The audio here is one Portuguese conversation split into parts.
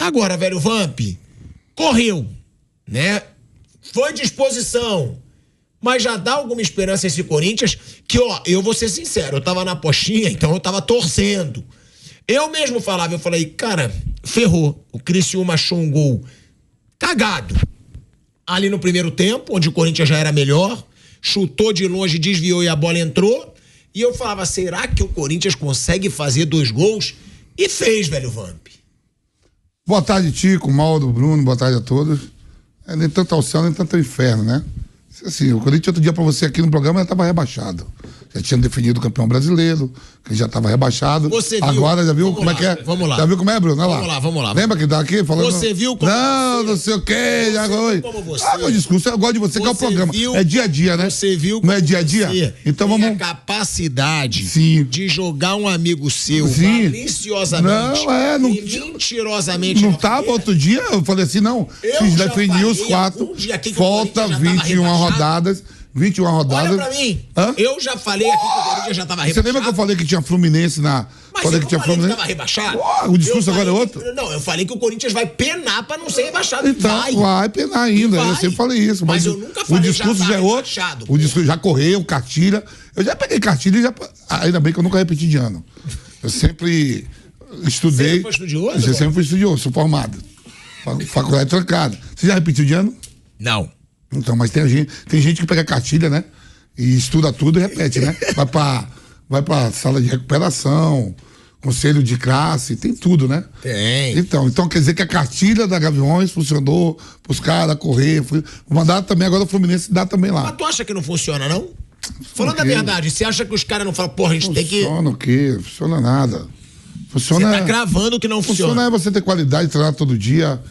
Agora, velho, o Vamp correu, né? Foi disposição. Mas já dá alguma esperança esse Corinthians que, ó, eu vou ser sincero, eu tava na postinha, então eu tava torcendo. Eu mesmo falava, eu falei, cara, ferrou. O Criciúma achou um gol cagado ali no primeiro tempo, onde o Corinthians já era melhor, chutou de longe, desviou e a bola entrou. E eu falava, será que o Corinthians consegue fazer 2 gols? E fez, velho Vamp. Boa tarde, Tico, Mauro, Bruno, boa tarde a todos. Nem tanto ao céu, nem tanto ao inferno, né? Assim, o Corinthians outro dia pra você aqui no programa já estava rebaixado. Já tinha definido o campeão brasileiro, que já estava rebaixado. Você viu? Agora já viu Vamos como lá, é que é? vamos lá. Já viu como é, Bruno? Olha lá. Vamos lá. Lembra que tá aqui falando? Você viu como não sei o quê. Já foi. Meu discurso, eu gosto de você que é o programa. É dia a dia, né? Você viu não é dia a dia? Então vamos. A capacidade Sim. de jogar um amigo seu Sim. maliciosamente e mentirosamente. Não tava outro dia, eu falei assim, não. Fiz defendir os 4. Falta 21 rodadas. 21 rodadas. Olha pra mim. Eu já falei aqui que o Corinthians já tava rebaixado. Você lembra que eu falei que tinha Fluminense na... Mas falei eu que tinha falei Fluminense? Que tava rebaixado. O discurso agora é outro? Não, eu falei que o Corinthians vai penar pra não ser rebaixado. Então, vai penar ainda. Eu sempre falei isso. Mas eu nunca falei o discurso já é outro. O discurso já correu, cartilha. Eu já peguei cartilha e já... Ainda bem que eu nunca repeti de ano. Eu sempre estudei. Você foi estudioso? Eu sempre fui estudioso, sou formado. Faculdade trancada. Você já repetiu de ano? Não. Então, mas tem gente que pega cartilha, né? E estuda tudo e repete, né? Vai pra sala de recuperação, conselho de classe, tem tudo, né? Tem. Então quer dizer que a cartilha da Gaviões funcionou pros caras correr. O mandato também, agora o Fluminense dá também lá. Mas tu acha que não funciona, não? Falando a verdade, você acha que os caras não falam, porra, a gente tem que... Funciona o quê? Funciona nada. Funciona... Você tá cravando que não funciona. Funciona é você ter qualidade, treinar todo dia,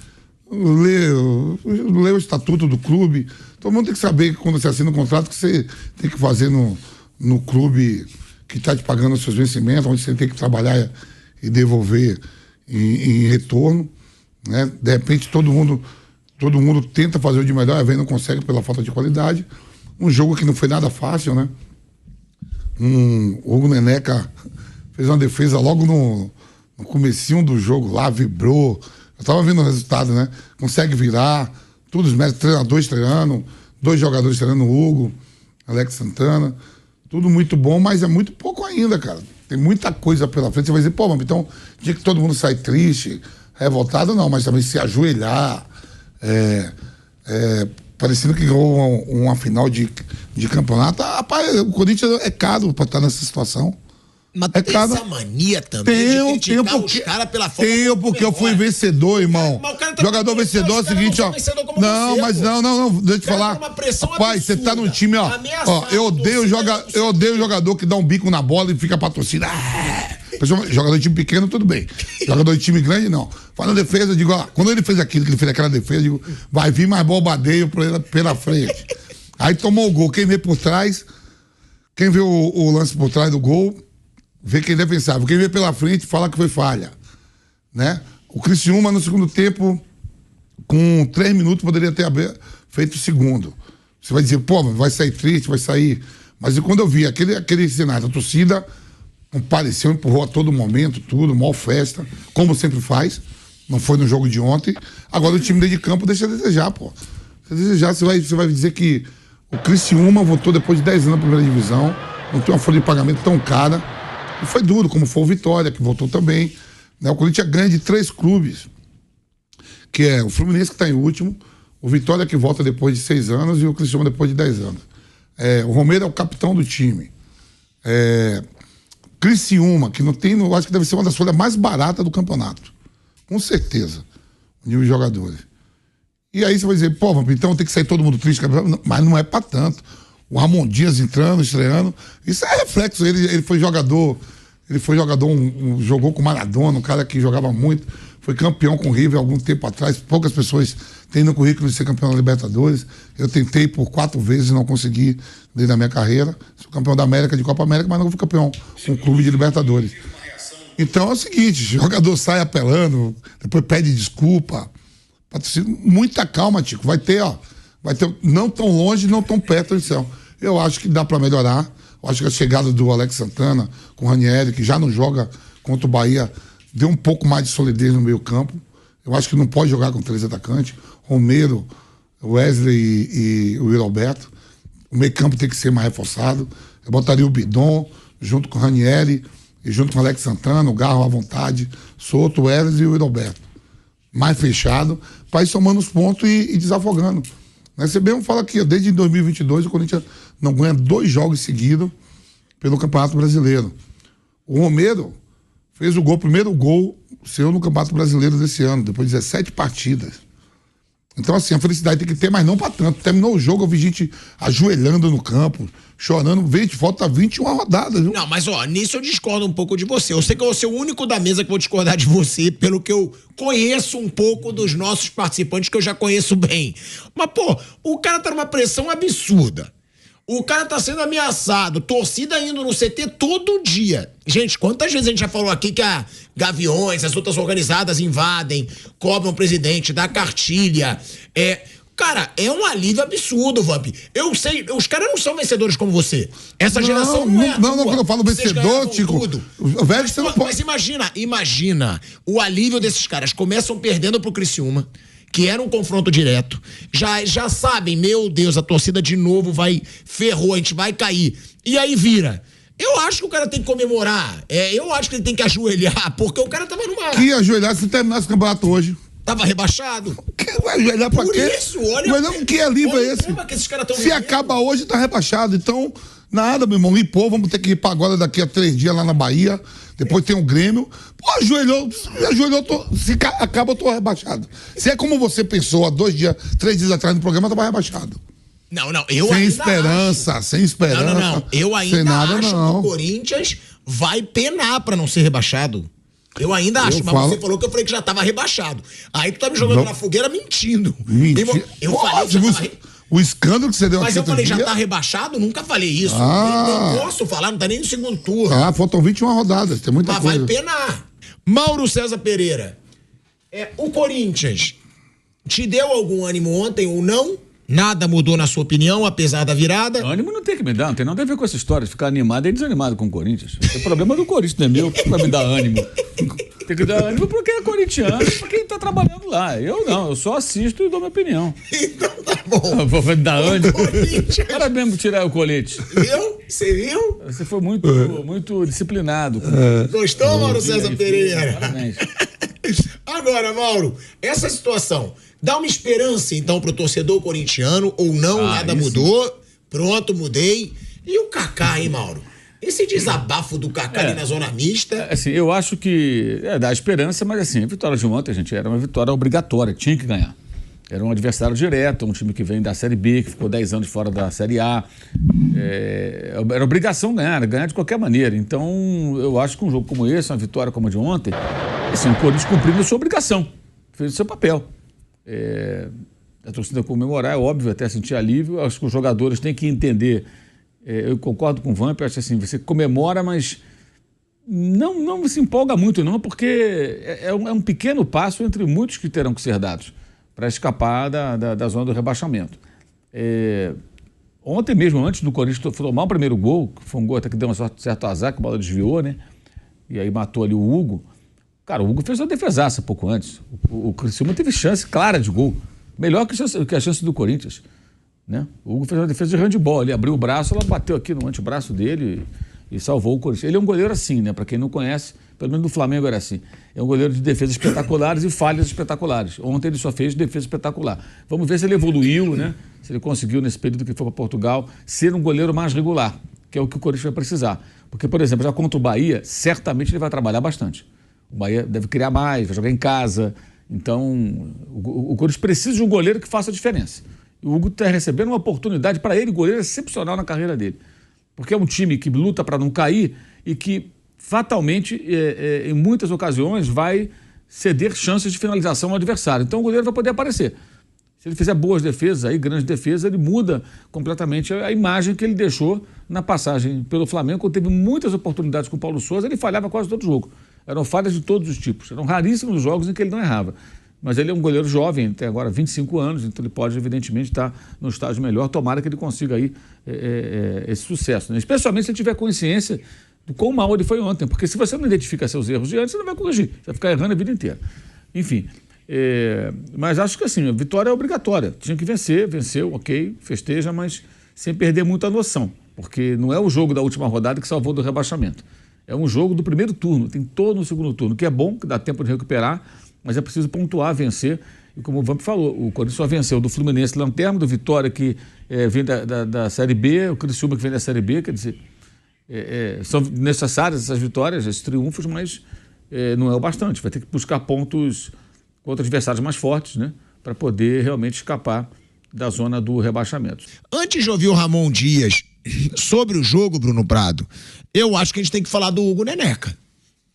ler o estatuto do clube. Todo mundo tem que saber que quando você assina um contrato que você tem que fazer no clube que está te pagando os seus vencimentos, onde você tem que trabalhar e devolver em retorno, né? De repente todo mundo tenta fazer o de melhor, às vezes não consegue pela falta de qualidade. Um jogo que não foi nada fácil, né? O Hugo Neneca fez uma defesa logo no comecinho do jogo lá, vibrou. Eu tava vendo o resultado, né? Consegue virar, todos os méritos, treinadores treinando, 2 jogadores treinando, o Hugo, Alex Santana, tudo muito bom, mas é muito pouco ainda, cara. Tem muita coisa pela frente. Você vai dizer, pô, mas então, tinha que todo mundo sair triste, revoltado, não, mas também se ajoelhar, parecendo que ganhou uma final de campeonato. Rapaz, o Corinthians é caro pra estar nessa situação. Mas tem essa mania também de criticar os caras pela forma. Tenho, porque eu fui vencedor, irmão. Jogador vencedor é o seguinte, ó. Não, mas não, deixa eu te falar. Rapaz, você tá num time, ó. Eu odeio jogador que dá um bico na bola e fica patrocínio. Jogador de time pequeno, tudo bem. Jogador de time grande, não. Falando defesa, eu digo, ó, quando ele fez aquilo, que ele fez aquela defesa, eu digo, vai vir mais bombardeio pela frente. Aí tomou o gol. Quem vê por trás, quem vê o lance por trás do gol, vê que é indefensável. Quem vê pela frente fala que foi falha, né? O Criciúma no segundo tempo, com 3 minutos, poderia ter feito o segundo. Você vai dizer, pô, vai sair triste, vai sair... Mas quando eu vi aquele cenário, a torcida compareceu, empurrou a todo momento, tudo, maior festa, como sempre faz. Não foi no jogo de ontem. Agora o time dentro de campo deixa a desejar, pô. Se desejar, você vai dizer que o Criciúma voltou depois de 10 anos na primeira divisão, não tem uma folha de pagamento tão cara. E foi duro, como foi o Vitória, que voltou também. Né? O Corinthians ganha de 3 clubes, que é o Fluminense, que está em último, o Vitória, que volta depois de 6 anos, e o Criciúma depois de 10 anos. O Romero é o capitão do time. Criciúma, que não tem, eu acho que deve ser uma das folhas mais baratas do campeonato. Com certeza. O nível de jogadores. E aí você vai dizer, pô, então tem que sair todo mundo triste, mas não é pra tanto. O Ramon Dias entrando, estreando, isso é reflexo. Ele foi jogador, jogou com o Maradona, um cara que jogava muito, foi campeão com o River algum tempo atrás. Poucas pessoas têm no currículo de ser campeão da Libertadores. Eu tentei por 4 vezes e não consegui desde a minha carreira. Sou campeão da América, de Copa América, mas não fui campeão com o clube de Libertadores. Então é o seguinte, jogador sai apelando, depois pede desculpa. Muita calma, Tico. Vai ter não tão longe, não tão perto do céu. Eu acho que dá para melhorar. Eu acho que a chegada do Alex Santana com o Ranieri, que já não joga contra o Bahia, deu um pouco mais de solidez no meio campo. Eu acho que não pode jogar com 3 atacantes. Romero, Wesley e o Yuri Alberto. O meio campo tem que ser mais reforçado. Eu botaria o Bidon junto com o Ranieri e junto com o Alex Santana, o Garro à vontade, Souto, Wesley e o Yuri Alberto. Mais fechado, para ir somando os pontos e desafogando. Você mesmo fala que desde 2022 o Corinthians não ganha 2 jogos seguidos pelo Campeonato Brasileiro. O Romero fez o primeiro gol seu no Campeonato Brasileiro desse ano, depois de 17 partidas. Então, assim, a felicidade tem que ter, mas não para tanto. Terminou o jogo, eu vi gente ajoelhando no campo, chorando. Gente, falta 21 rodadas, viu? Não, mas nisso eu discordo um pouco de você. Eu sei que eu vou ser o único da mesa que vou discordar de você, pelo que eu conheço um pouco dos nossos participantes, que eu já conheço bem. Mas, pô, o cara tá numa pressão absurda. O cara tá sendo ameaçado, torcida indo no CT todo dia. Gente, quantas vezes a gente já falou aqui que a Gaviões, as outras organizadas invadem, cobram o presidente, dá cartilha. Cara, é um alívio absurdo, Vamp. Eu sei, os caras não são vencedores como você. Essa geração não é. Não, quando eu falo vencedor, Tico, o velho você não pode. Mas imagina o alívio desses caras. Começam perdendo pro Criciúma, que era um confronto direto, já sabem, meu Deus, a torcida de novo ferrou, a gente vai cair. E aí vira. Eu acho que o cara tem que comemorar, eu acho que ele tem que ajoelhar, porque o cara tava numa... Que ajoelhar se terminasse o campeonato hoje? Tava rebaixado. Vai ajoelhar pra quê? Por isso, olha... Mas não, que alívio é esse? Que esses caras tão se acaba hoje, tá rebaixado. Então, nada, meu irmão. Limpou, vamos ter que ir pra agora daqui a 3 dias lá na Bahia. Depois tem o Grêmio. Pô, ajoelhou, se acaba, eu tô rebaixado. Se é como você pensou há 2 dias, 3 dias atrás no programa, eu tava rebaixado. Não, eu sem ainda esperança, acho. Sem esperança. Não. Eu ainda acho que o Corinthians vai penar pra não ser rebaixado. Eu ainda acho, mas você falou que eu falei que já tava rebaixado. Aí tu tá me jogando na fogueira mentindo. Eu falei que já tava... O escândalo que você deu aqui. Mas eu falei, já tá rebaixado? Nunca falei isso. Não posso falar, não tá nem no segundo turno. Faltam 21 rodadas, tem muita coisa. Mas vai penar. Mauro César Pereira, o Corinthians te deu algum ânimo ontem ou não? Nada mudou na sua opinião, apesar da virada? Ânimo não tem que me dar, não tem nada a ver com essa história de ficar animado e desanimado com o Corinthians. O problema do Corinthians, não é meu, pra me dar ânimo. Tem que dar ânimo porque é corintiano, pra quem tá trabalhando lá. Eu não, eu só assisto e dou minha opinião. Então tá bom. Vou me dar ânimo. Para mesmo tirar o colete. Viu? Você viu? Você foi muito disciplinado. Gostou, Mauro César Pereira? Parabéns. Agora, Mauro, essa situação dá uma esperança, então, pro torcedor corintiano, ou não, nada mudou, pronto, mudei. E o Kaká, hein, Mauro? Esse desabafo do Kaká ali na zona mista... Assim, eu acho que dá esperança, mas assim, a vitória de ontem, gente, era uma vitória obrigatória, tinha que ganhar. Era um adversário direto, um time que vem da Série B, que ficou 10 anos fora da Série A. Era obrigação ganhar de qualquer maneira. Então, eu acho que um jogo como esse, uma vitória como a de ontem, assim, o Corinthians cumprindo a sua obrigação, fez o seu papel. A torcida comemorar, é óbvio, até sentir alívio. Acho que os jogadores têm que entender. Eu concordo com o Vamp, acho assim, você comemora, mas não se empolga muito, não, porque é um pequeno passo entre muitos que terão que ser dados para escapar da zona do rebaixamento. Ontem mesmo, antes do Corinthians tomar o primeiro gol, que foi um gol até que deu um certo azar, que a bola desviou, né? E aí matou ali o Hugo. Cara, o Hugo fez uma defesaça pouco antes. O Criciúma teve chance clara de gol. Melhor que a chance do Corinthians. Né? O Hugo fez uma defesa de handball. Ele abriu o braço, ela bateu aqui no antebraço dele e salvou o Corinthians. Ele é um goleiro assim, né? Para quem não conhece, pelo menos no Flamengo era assim. É um goleiro de defesas espetaculares e falhas espetaculares. Ontem ele só fez defesa espetacular. Vamos ver se ele evoluiu, né? Se ele conseguiu, nesse período que foi para Portugal, ser um goleiro mais regular, que é o que o Corinthians vai precisar. Porque, por exemplo, já contra o Bahia, certamente ele vai trabalhar bastante. O Bahia deve criar mais, vai jogar em casa. Então, o Corinthians precisa de um goleiro que faça a diferença. E o Hugo está recebendo uma oportunidade para ele, goleiro excepcional na carreira dele. Porque é um time que luta para não cair e que, fatalmente, em muitas ocasiões, vai ceder chances de finalização ao adversário. Então, o goleiro vai poder aparecer. Se ele fizer boas defesas, aí, grandes defesas, ele muda completamente a imagem que ele deixou na passagem pelo Flamengo, quando teve muitas oportunidades com o Paulo Sousa, ele falhava quase todo jogo. Eram falhas de todos os tipos. Eram raríssimos os jogos em que ele não errava. Mas ele é um goleiro jovem, tem agora 25 anos, então ele pode, evidentemente, estar no estágio melhor. Tomara que ele consiga aí esse sucesso, né? Especialmente se ele tiver consciência do quão mal ele foi ontem. Porque se você não identifica seus erros de antes, você não vai corrigir. Você vai ficar errando a vida inteira. Enfim, Mas acho que assim, a vitória é obrigatória. Tinha que vencer, venceu, ok, festeja, mas sem perder muito a noção. Porque não é o jogo da última rodada que salvou do rebaixamento. É um jogo do primeiro turno, tem todo no segundo turno, que é bom, que dá tempo de recuperar, mas é preciso pontuar, vencer. E como o Vamp falou, o Corinthians só venceu do Fluminense lanterna, do Vitória, que vem da Série B, o Criciúma, que vem da Série B, quer dizer, são necessárias essas vitórias, esses triunfos, mas não é o bastante. Vai ter que buscar pontos contra adversários mais fortes, né, para poder realmente escapar da zona do rebaixamento. Antes de ouvir o Ramon Dias sobre o jogo, Bruno Prado, eu acho que a gente tem que falar do Hugo Neneca.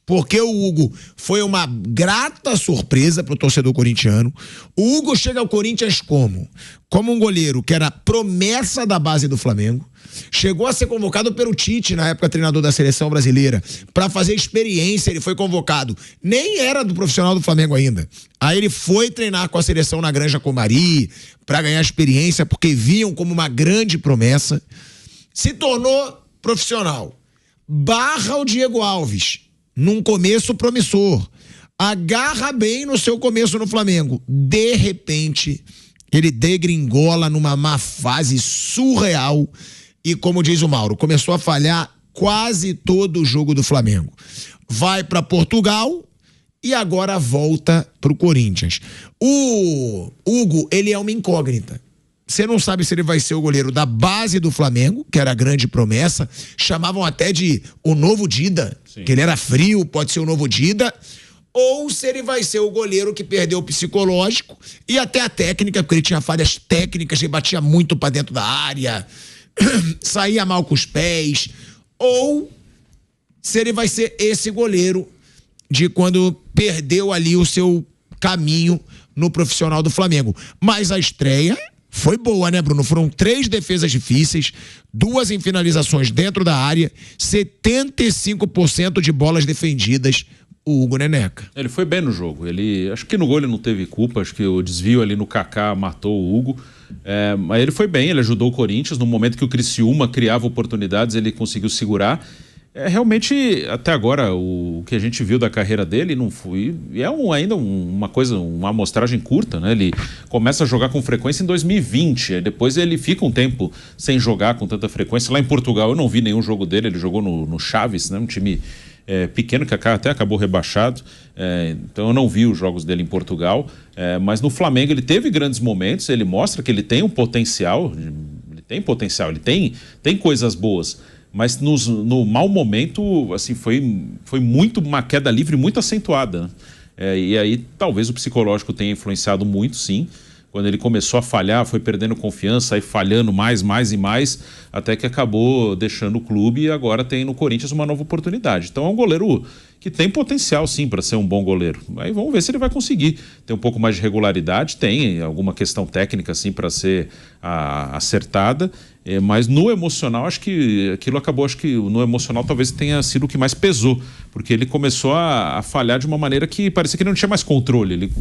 Porque o Hugo foi uma grata surpresa para o torcedor corintiano. O Hugo chega ao Corinthians como? Como um goleiro que era promessa da base do Flamengo. Chegou a ser convocado pelo Tite, na época treinador da seleção brasileira, para fazer experiência. Ele foi convocado. Nem era do profissional do Flamengo ainda. Aí ele foi treinar com a seleção na Granja Comari para ganhar experiência, porque viam como uma grande promessa. Se tornou profissional. Barra o Diego Alves, num começo promissor. Agarra bem no seu começo no Flamengo. De repente, ele degringola numa má fase surreal. E como diz o Mauro, começou a falhar quase todo o jogo do Flamengo. Vai para Portugal e agora volta para o Corinthians. O Hugo, ele é uma incógnita. Você não sabe se ele vai ser o goleiro da base do Flamengo, que era a grande promessa. Chamavam até de o novo Dida, sim, que ele era frio, pode ser o novo Dida. Ou se ele vai ser o goleiro que perdeu o psicológico e até a técnica, porque ele tinha falhas técnicas, ele batia muito para dentro da área, saía mal com os pés. Ou se ele vai ser esse goleiro de quando perdeu ali o seu caminho no profissional do Flamengo. Mas a estreia foi boa, né, Bruno? Foram 3 defesas difíceis, 2 em finalizações dentro da área, 75% de bolas defendidas, o Hugo Neneca. Ele foi bem no jogo. Acho que no gol ele não teve culpa, acho que o desvio ali no Kaká matou o Hugo. Mas ele foi bem, ele ajudou o Corinthians. No momento que o Criciúma criava oportunidades, ele conseguiu segurar. Realmente, até agora, o que a gente viu da carreira dele não foi... ainda uma coisa, uma amostragem curta, né? Ele começa a jogar com frequência em 2020, depois ele fica um tempo sem jogar com tanta frequência. Lá em Portugal eu não vi nenhum jogo dele, ele jogou no Chaves, né? Um time pequeno que até acabou rebaixado, então eu não vi os jogos dele em Portugal, mas no Flamengo ele teve grandes momentos, ele mostra que ele tem um potencial, ele tem coisas boas. Mas no mau momento, assim, foi muito uma queda livre muito acentuada, né? E aí talvez o psicológico tenha influenciado muito, sim. Quando ele começou a falhar, foi perdendo confiança, aí falhando mais e mais, até que acabou deixando o clube e agora tem no Corinthians uma nova oportunidade. Então é um goleiro que tem potencial, sim, para ser um bom goleiro. Aí vamos ver se ele vai conseguir ter um pouco mais de regularidade. Tem alguma questão técnica, sim, para ser acertada, mas no emocional, acho que no emocional talvez tenha sido o que mais pesou, porque ele começou a falhar de uma maneira que parecia que ele não tinha mais controle, ele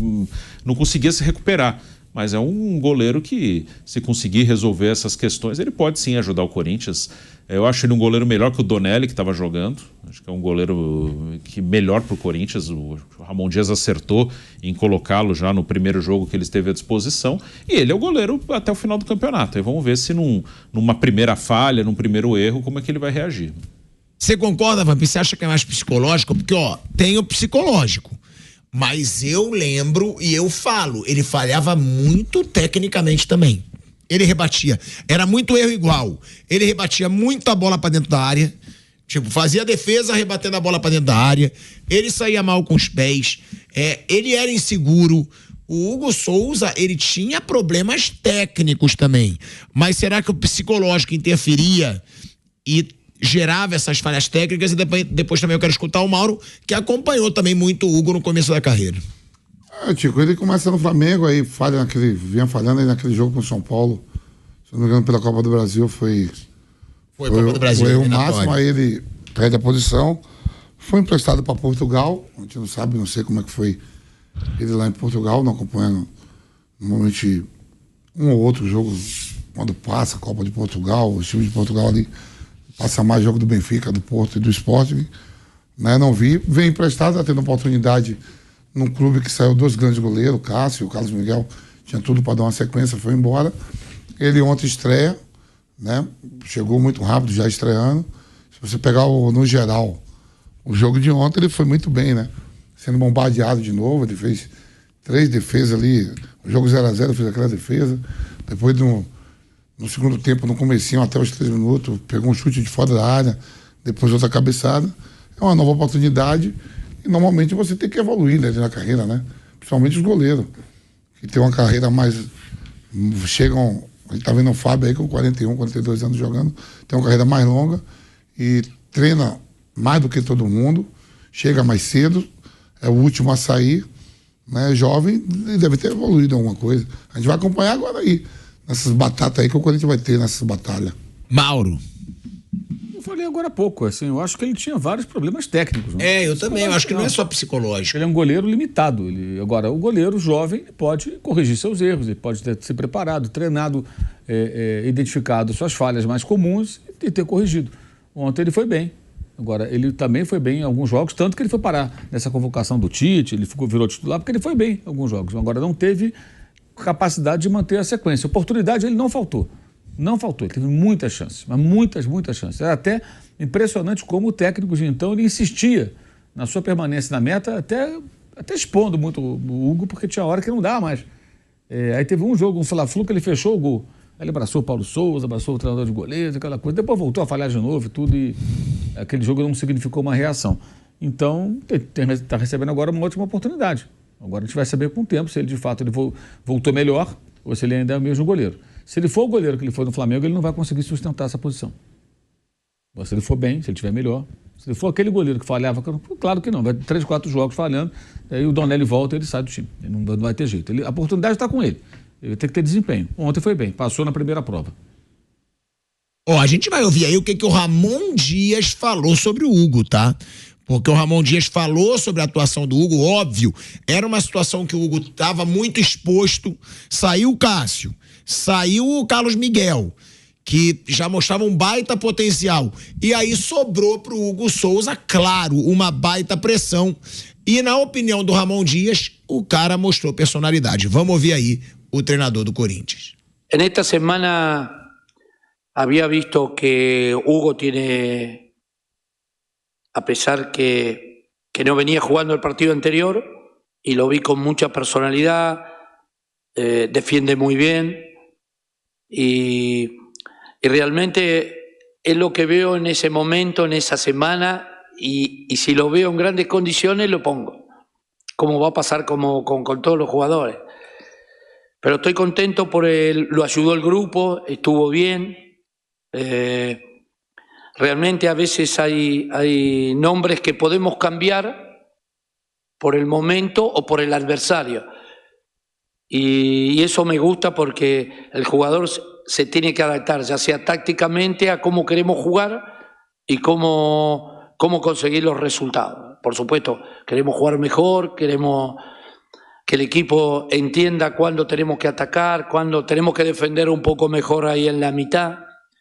não conseguia se recuperar. Mas é um goleiro que, se conseguir resolver essas questões, ele pode sim ajudar o Corinthians. Eu acho ele um goleiro melhor que o Donelli, que estava jogando. Acho que é um goleiro melhor para o Corinthians. O Ramon Dias acertou em colocá-lo já no primeiro jogo que ele esteve à disposição. E ele é o goleiro até o final do campeonato. Aí vamos ver se numa primeira falha, num primeiro erro, como é que ele vai reagir. Você concorda, Vamp? Você acha que é mais psicológico? Porque, tem o psicológico. Mas eu lembro e eu falo, ele falhava muito tecnicamente também. Ele rebatia, era muito erro igual. Ele rebatia muita bola pra dentro da área, tipo, fazia a defesa rebatendo a bola pra dentro da área. Ele saía mal com os pés, ele era inseguro. O Hugo Souza, ele tinha problemas técnicos também. Mas será que o psicológico interferia e gerava essas falhas técnicas? E depois também eu quero escutar o Mauro, que acompanhou também muito o Hugo no começo da carreira. Tico, ele começa no Flamengo, aí vinha falhando aí naquele jogo com o São Paulo, se não me engano, pela Copa do Brasil, foi Copa do Brasil, foi o máximo, aí ele perde a posição, foi emprestado para Portugal, a gente não sei como é que foi ele lá em Portugal, não acompanhando normalmente um ou outro jogo, quando passa a Copa de Portugal, o time de Portugal ali passa mais jogo do Benfica, do Porto e do Sporting, né? Não vi. Vem emprestado, tendo oportunidade num clube que saiu 2 grandes goleiros, o Cássio e o Carlos Miguel, tinha tudo para dar uma sequência, foi embora. Ele ontem estreia, né? Chegou muito rápido, já estreando. Se você pegar no geral, o jogo de ontem, ele foi muito bem, né? Sendo bombardeado de novo, ele fez 3 defesas ali, o jogo 0-0, fez aquela defesa. Depois, no segundo tempo, no comecinho, até os 3 minutos, pegou um chute de fora da área, depois outra cabeçada. É uma nova oportunidade e normalmente você tem que evoluir, né, na carreira, né? Principalmente os goleiros, que tem uma carreira mais... Chegam... A gente tá vendo o Fábio aí com 41, 42 anos jogando, tem uma carreira mais longa e treina mais do que todo mundo, chega mais cedo, é o último a sair, né? Jovem, e deve ter evoluído alguma coisa. A gente vai acompanhar agora aí, nessas batatas aí que o Corinthians vai ter nessas batalhas. Mauro. Eu falei agora há pouco, assim, eu acho que ele tinha vários problemas técnicos. Né? Eu também, eu acho que não é só psicológico. Ele é um goleiro limitado. Agora, o goleiro jovem pode corrigir seus erros, ele pode ter se preparado, treinado, identificado suas falhas mais comuns e ter corrigido. Ontem ele foi bem. Agora, ele também foi bem em alguns jogos, tanto que ele foi parar nessa convocação do Tite, ele virou titular, porque ele foi bem em alguns jogos. Agora, não teve capacidade de manter a sequência. Oportunidade ele não faltou. Não faltou, ele teve muitas chances, mas muitas chances. Era até impressionante como o técnico de então ele insistia na sua permanência na meta, até expondo muito o Hugo, porque tinha hora que não dava mais. Aí teve um jogo, um Fla-Flu, que ele fechou o gol. Aí ele abraçou o Paulo Souza, abraçou o treinador de goleiros, aquela coisa. Depois voltou a falhar de novo e tudo, e aquele jogo não significou uma reação. Então, está recebendo agora uma ótima oportunidade. Agora a gente vai saber com o tempo se ele de fato voltou melhor ou se ele ainda é o mesmo goleiro. Se ele for o goleiro que ele foi no Flamengo, ele não vai conseguir sustentar essa posição. Mas se ele for bem, se ele estiver melhor. Se ele for aquele goleiro que falhava, claro que não. Vai 3, 4 jogos falhando, aí o Donelli volta e ele sai do time. Ele não vai ter jeito. A oportunidade está com ele. Ele tem que ter desempenho. Ontem foi bem, passou na primeira prova. A gente vai ouvir aí o que o Ramon Dias falou sobre o Hugo, tá? Porque o Ramon Dias falou sobre a atuação do Hugo, óbvio, era uma situação que o Hugo estava muito exposto, saiu o Cássio, saiu o Carlos Miguel, que já mostrava um baita potencial, e aí sobrou pro Hugo Souza, claro, uma baita pressão, e na opinião do Ramon Dias, o cara mostrou personalidade. Vamos ouvir aí o treinador do Corinthians. En esta semana había visto que Hugo tiene, a pesar que no venía jugando el partido anterior, y lo vi con mucha personalidad, defiende muy bien, y realmente es lo que veo en ese momento, en esa semana, y si lo veo en grandes condiciones lo pongo, como va a pasar con todos los jugadores. Pero estoy contento por él, lo ayudó el grupo, estuvo bien. Realmente a veces hay nombres que podemos cambiar por el momento o por el adversario. Y eso me gusta porque el jugador se tiene que adaptar, ya sea tácticamente, a cómo queremos jugar y cómo conseguir los resultados. Por supuesto, queremos jugar mejor, queremos que el equipo entienda cuándo tenemos que atacar, cuándo tenemos que defender un poco mejor ahí en la mitad.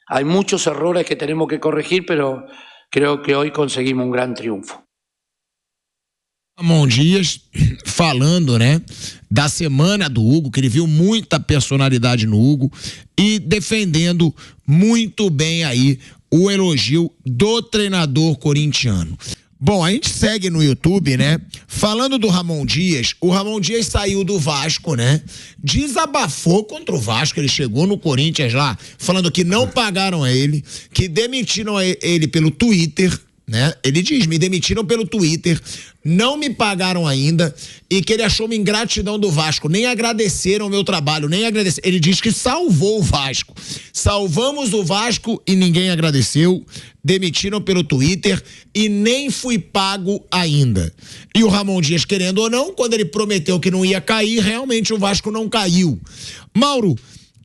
Hay muchos errores que tenemos que corregir, pero creo que hoy conseguimos un gran triunfo. Ramon Dias falando, né, da semana do Hugo, que ele viu muita personalidade no Hugo e defendendo muito bem aí o elogio do treinador corintiano. Bom, a gente segue no YouTube, né? Falando do Ramon Dias, o Ramon Dias saiu do Vasco, né? Desabafou contra o Vasco, ele chegou no Corinthians lá, falando que não pagaram a ele, que demitiram ele pelo Twitter, né? Ele diz, me demitiram pelo Twitter, não me pagaram ainda, e que ele achou uma ingratidão do Vasco, nem agradeceram o meu trabalho, nem agradeceram. Ele diz que salvou o Vasco. Salvamos o Vasco e ninguém agradeceu, demitiram pelo Twitter e nem fui pago ainda. E o Ramon Dias, querendo ou não, quando ele prometeu que não ia cair, realmente o Vasco não caiu. Mauro,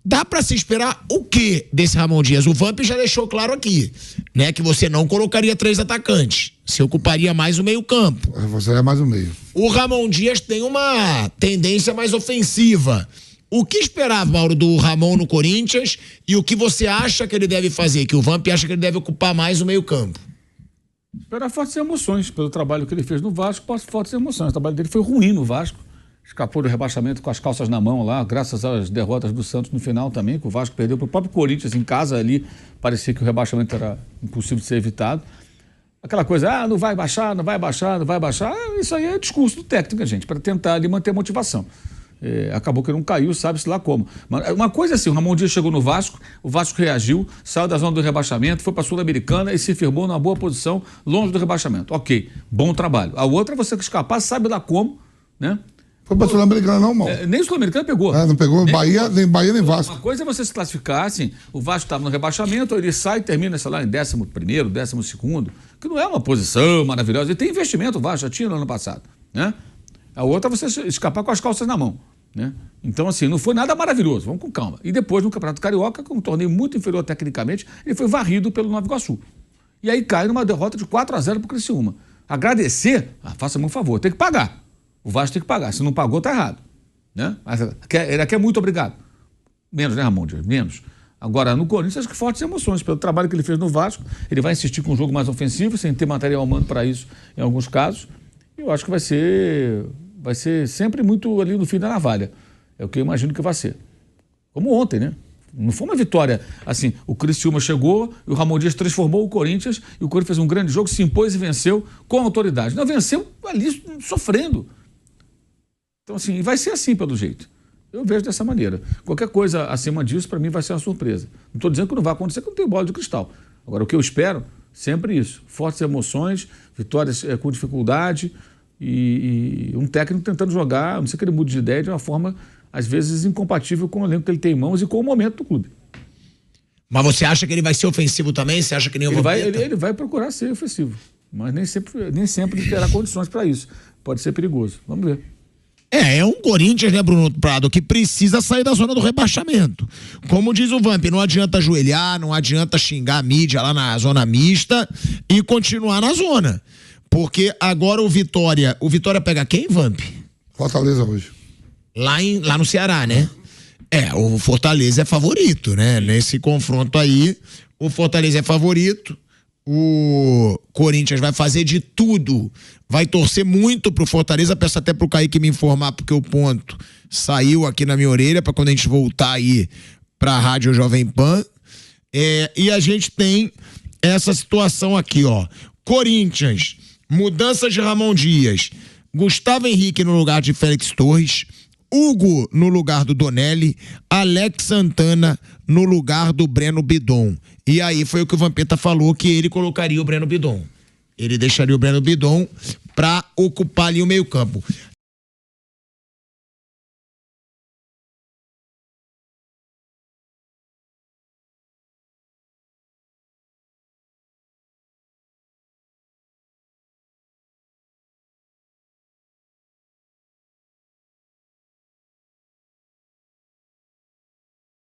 dá pra se esperar o quê desse Ramon Dias? O Vamp já deixou claro aqui, né, que você não colocaria 3 atacantes, você ocuparia mais o meio campo. Você é mais o meio. O Ramon Dias tem uma tendência mais ofensiva. O que esperava, Mauro, do Ramon no Corinthians e o que você acha que ele deve fazer, que o Vamp acha que ele deve ocupar mais o meio campo? Esperar fortes emoções pelo trabalho que ele fez no Vasco, fortes emoções. O trabalho dele foi ruim no Vasco. Escapou do rebaixamento com as calças na mão lá, graças às derrotas do Santos no final também, que o Vasco perdeu para o próprio Corinthians em casa ali. Parecia que o rebaixamento era impossível de ser evitado. Aquela coisa, não vai baixar, não vai baixar, não vai baixar. Isso aí é discurso do técnico, gente, para tentar ali manter a motivação. Acabou que não caiu, sabe-se lá como. Mas uma coisa assim, o Ramon Dias chegou no Vasco, o Vasco reagiu, saiu da zona do rebaixamento, foi para a Sul-Americana e se firmou numa boa posição, longe do rebaixamento. Ok, bom trabalho. A outra é você que escapar, sabe lá como, né? Foi para a Sul-Americana não, mal. Nem Sul-Americana pegou. Não pegou nem Vasco. Uma coisa é você se classificar, assim, o Vasco estava no rebaixamento, ele sai e termina, sei lá, em 11º, 12º, que não é uma posição maravilhosa. Ele tem investimento, o Vasco já tinha no ano passado, né? A outra é você escapar com as calças na mão, né? Então, assim, não foi nada maravilhoso, vamos com calma. E depois, no Campeonato Carioca, com um torneio muito inferior tecnicamente, ele foi varrido pelo Nova Iguaçu. E aí cai numa derrota de 4-0 pro Criciúma. Agradecer, faça-me um favor, tem que pagar. O Vasco tem que pagar. Se não pagou, tá errado, né? Mas ele quer muito obrigado. Menos, né, Ramon Dias? Menos. Agora, no Corinthians, acho que fortes emoções. Pelo trabalho que ele fez no Vasco, ele vai insistir com um jogo mais ofensivo, sem ter material humano para isso, em alguns casos. E eu acho que vai ser sempre muito ali no fim da navalha. É o que eu imagino que vai ser. Como ontem, né? Não foi uma vitória assim. O Criciúma chegou e o Ramon Dias transformou o Corinthians e o Corinthians fez um grande jogo, se impôs e venceu com autoridade. Não, venceu ali sofrendo. Então, assim, vai ser assim pelo jeito. Eu vejo dessa maneira. Qualquer coisa acima disso, para mim, vai ser uma surpresa. Não estou dizendo que não vai acontecer, que não tem bola de cristal. Agora, o que eu espero, sempre isso. Fortes emoções, vitórias com dificuldade e um técnico tentando jogar, não sei que ele mude de ideia, de uma forma, às vezes, incompatível com o elenco que ele tem em mãos e com o momento do clube. Mas você acha que ele vai ser ofensivo também? Você acha que nem o ele vai procurar ser ofensivo, mas nem sempre terá condições para isso. Pode ser perigoso. Vamos ver. É um Corinthians, né, Bruno Prado, que precisa sair da zona do rebaixamento. Como diz o Vamp, não adianta ajoelhar, não adianta xingar a mídia lá na zona mista e continuar na zona. Porque agora o Vitória pega quem, Vamp? Fortaleza hoje. Lá no Ceará, né? O Fortaleza é favorito, né? Nesse confronto aí, o Fortaleza é favorito. O Corinthians vai fazer de tudo, vai torcer muito pro Fortaleza. Peço até pro Kaique me informar, porque o ponto saiu aqui na minha orelha, para quando a gente voltar aí pra Rádio Jovem Pan. E a gente tem essa situação aqui, ó. Corinthians, mudança de Ramon Dias, Gustavo Henrique no lugar de Félix Torres, Hugo no lugar do Donelli, Alex Santana no lugar do Breno Bidon. E aí foi o que o Vampeta falou, que ele colocaria o Breno Bidon. Ele deixaria o Breno Bidon pra ocupar ali o meio campo.